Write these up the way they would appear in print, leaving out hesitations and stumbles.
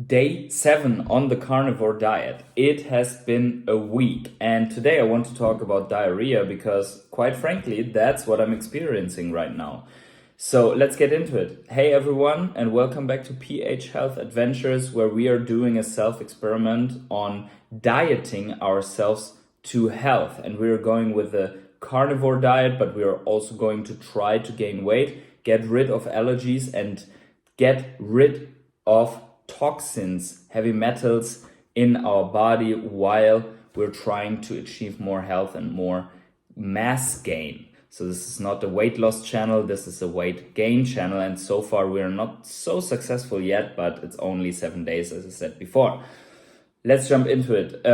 Day 7 on the carnivore diet. It has been a week, and today I want to talk about diarrhea because, quite frankly, that's what I'm experiencing right now. So let's get into it. Hey everyone, and welcome back to PH Health Adventures, where we are doing a self experiment on dieting ourselves to health. And we're going with a carnivore diet, but we are also going to try to gain weight, get rid of allergies, and get rid of toxins, heavy metals in our body while we're trying to achieve more health and more mass gain. So this is not a weight loss channel, this is a weight gain channel, and so far we're not so successful yet, but it's only 7 days, as I said before. Let's jump into it.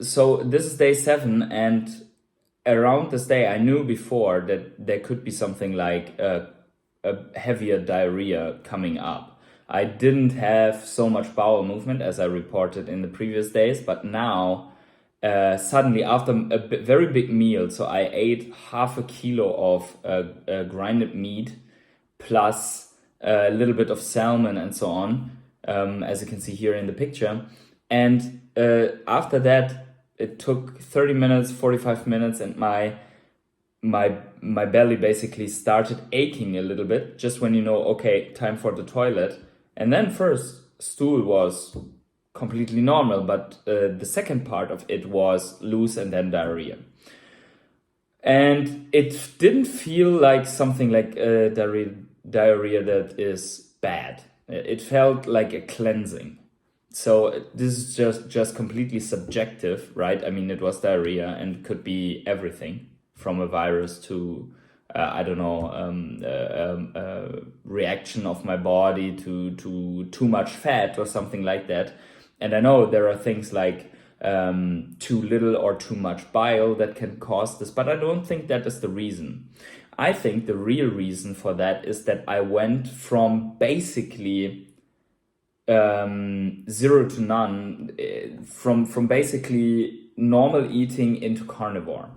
So this is day 7, and around this day I knew before that there could be something like a heavier diarrhea coming up. I didn't have so much bowel movement as I reported in the previous days, but now suddenly after a very big meal, so I ate half a kilo of grinded meat plus a little bit of salmon and so on, as you can see here in the picture. And after that, it took 30 minutes, 45 minutes, and my belly basically started aching a little bit just when you know, okay, time for the toilet. And then first stool was completely normal, but the second part of it was loose and then diarrhea. And it didn't feel like something like diarrhea that is bad. It felt like a cleansing. So this is just completely subjective, right? I mean, it was diarrhea and could be everything from a virus to reaction of my body to too much fat or something like that. And I know there are things like too little or too much bile that can cause this, but I don't think that is the reason. I think the real reason for that is that I went from basically 0 to none, from basically normal eating into carnivore.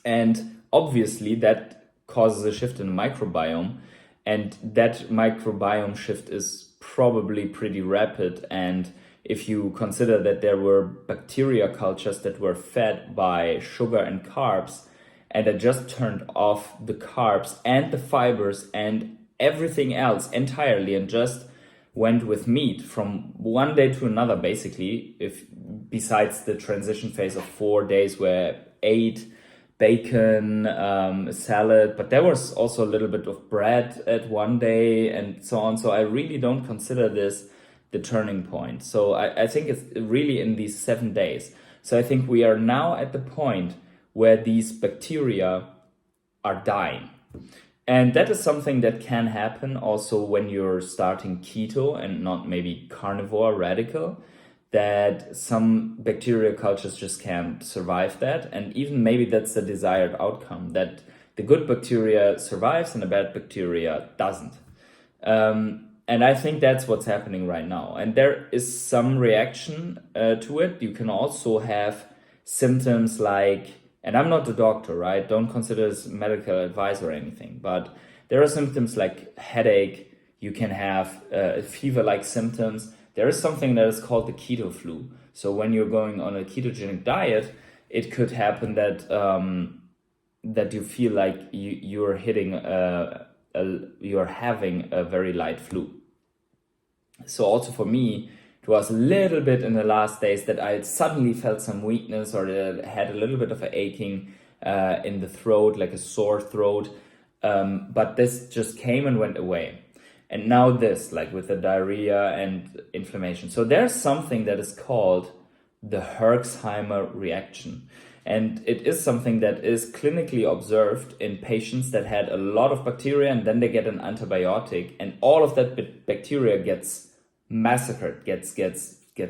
And obviously that causes a shift in the microbiome, and that microbiome shift is probably pretty rapid. And if you consider that there were bacteria cultures that were fed by sugar and carbs, and I just turned off the carbs and the fibers and everything else entirely and just went with meat from one day to another, basically, if besides the transition phase of 4 days where I ate bacon, salad, but there was also a little bit of bread at one day and so on. So I really don't consider this the turning point. So I think it's really in these 7 days. So I think we are now at the point where these bacteria are dying. And that is something that can happen also when you're starting keto and not maybe carnivore radical, that some bacterial cultures just can't survive that. And even maybe that's the desired outcome, that the good bacteria survives and the bad bacteria doesn't. And I think that's what's happening right now. And there is some reaction to it. You can also have symptoms like, and I'm not a doctor, right? Don't consider this medical advice or anything, but there are symptoms like headache. You can have fever-like symptoms. There is something that is called the keto flu. So when you're going on a ketogenic diet, it could happen that that you feel like you're having a very light flu. So also for me, it was a little bit in the last days that I suddenly felt some weakness or had a little bit of an aching in the throat, like a sore throat. But this just came and went away. And now this, like with the diarrhea and inflammation. So there's something that is called the Herxheimer reaction. And it is something that is clinically observed in patients that had a lot of bacteria and then they get an antibiotic and all of that bacteria gets massacred, gets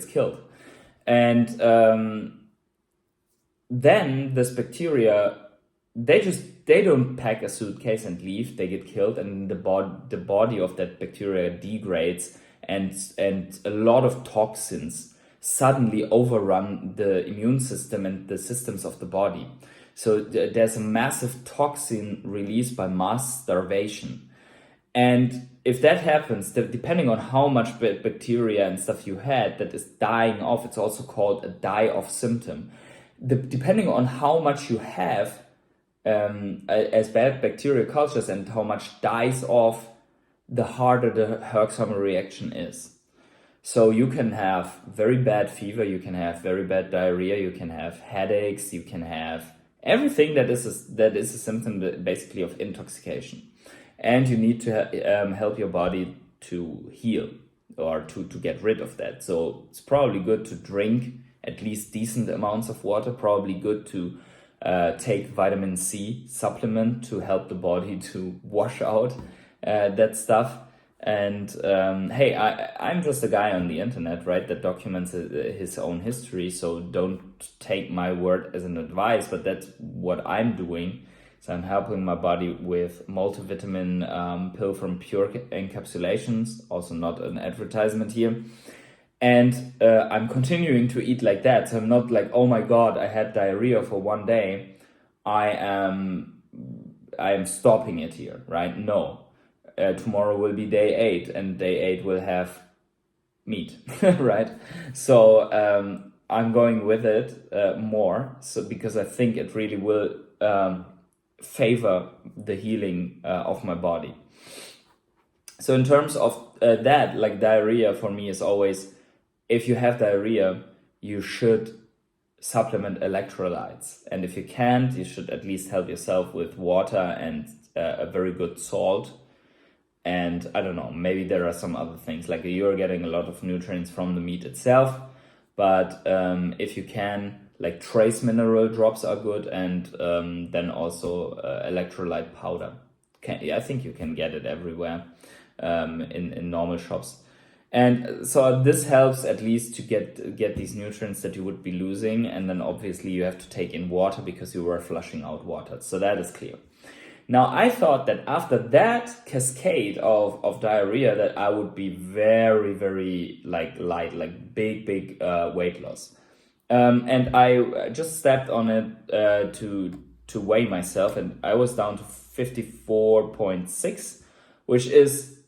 killed. And then this bacteria, they don't pack a suitcase and leave, they get killed, and the body of that bacteria degrades, and a lot of toxins suddenly overrun the immune system and the systems of the body. So there's a massive toxin release by mass starvation. And if that happens, depending on how much bacteria and stuff you had that is dying off, it's also called a die-off symptom. Depending on how much you have as bad bacterial cultures and how much dies off, the harder the Herxheimer reaction is. So you can have very bad fever, you can have very bad diarrhea, you can have headaches, you can have everything that is a symptom basically of intoxication. And you need to help your body to heal or to get rid of that. So it's probably good to drink at least decent amounts of water, probably good to take vitamin C supplement to help the body to wash out that stuff. And hey, I'm just a guy on the internet, right, that documents his own history. So don't take my word as an advice, but that's what I'm doing. So I'm helping my body with multivitamin pill from Pure Encapsulations, also not an advertisement here. And I'm continuing to eat like that. So I'm not like, oh my God, I had diarrhea for one day. I am stopping it here, right? No. Tomorrow will be day 8, and day 8 will have meat, right? So I'm going with it more, so because I think it really will favor the healing of my body. So in terms of that, like diarrhea for me is always, if you have diarrhea, you should supplement electrolytes. And if you can't, you should at least help yourself with water and a very good salt. And I don't know, maybe there are some other things, like you're getting a lot of nutrients from the meat itself. But if you can, like trace mineral drops are good, and then also electrolyte powder. I think you can get it everywhere in normal shops. And so this helps at least to get these nutrients that you would be losing. And then obviously you have to take in water because you were flushing out water. So that is clear. Now, I thought that after that cascade of diarrhea that I would be very, very light, like big weight loss. And I just stepped on it to weigh myself, and I was down to 54.6, which is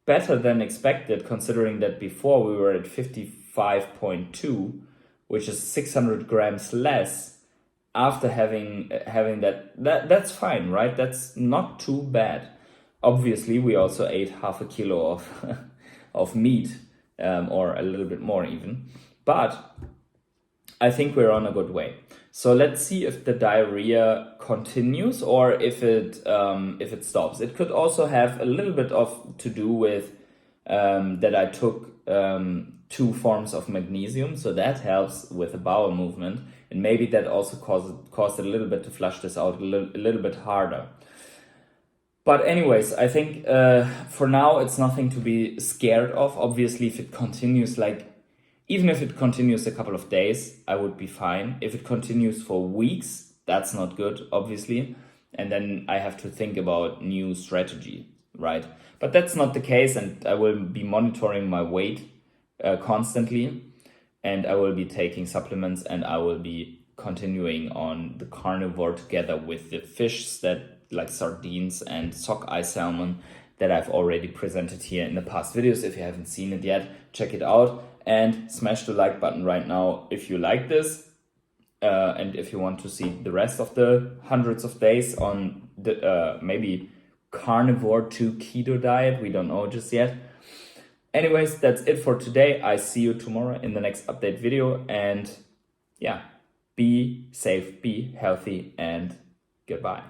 better than expected, considering that before we were at 55.2, which is 600 grams less. After having that's fine, right? That's not too bad. Obviously, we also ate half a kilo of meat, or a little bit more even. But I think we're on a good way. So let's see if the diarrhea continues or if it stops. It could also have a little bit to do with that I took 2 forms of magnesium, so that helps with the bowel movement, and maybe that also caused it a little bit to flush this out a little bit harder. But anyways, I think for now it's nothing to be scared of. Obviously, if it continues, even if it continues a couple of days, I would be fine. If it continues for weeks, that's not good, obviously, and then I have to think about new strategy, right? But that's not the case, and I will be monitoring my weight constantly, and I will be taking supplements, and I will be continuing on the carnivore together with the fish that like sardines and sockeye salmon that I've already presented here in the past videos. If you haven't seen it yet, check it out and smash the like button right now if you like this. And if you want to see the rest of the hundreds of days on the maybe carnivore to keto diet, we don't know just yet. Anyways, that's it for today. I see you tomorrow in the next update video, and yeah, be safe, be healthy, and goodbye.